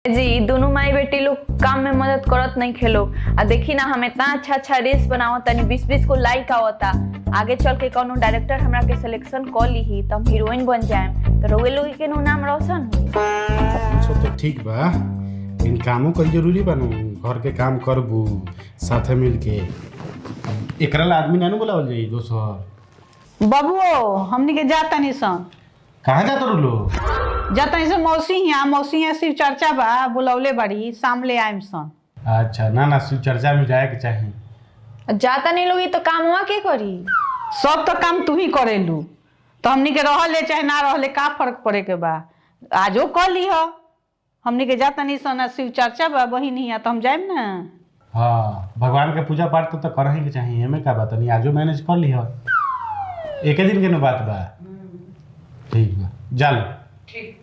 जी दोनों माई बेटी लोग काम में मदद करत नहीं खेलो। आ देखी ना हम इतना अच्छा अच्छा रील्स बनावत तनी 20-20 को लाइक आवता। आगे चल के कौनो डायरेक्टर हमरा के सिलेक्शन कर ली तो हम हीरोइन बन जाएम तो रोवे लोग के नाम रोशन हुई। अच्छा तो ठीक बा, इन कामों कई जरूरी बानू, घर के काम करबू साथे मिलके। एकरा ला आदमी नानू बुलावल जाई दोसर। बबुओ हमनी के जाता नहीं सन। कहाँ जात लो? जाता नहीं सन मौसी यहाँ शिव चर्चा बा, बुलौले बड़ी शाम ले आइम सन। अच्छा ना शिव चर्चा में जाए के चाहिए। जाता नहीं लोगी तो काम हुआ के करी? सब तो काम तू ही करेलू तो हमनी के रहले चाहे ना रहले का फर्क पड़े के बा। आजो कर ली हो, हमनी के जाता नहीं सन शिव चर्चा बा बहिन ही तो हम जाइम ना। हाँ भगवान के पूजा पाठ तो कर ही के चाहिए, हमें का बात नहीं, आजो मैनेज कर ली हो, एक दिन के न बात बा। ठीक बा, जा लो। ठीक।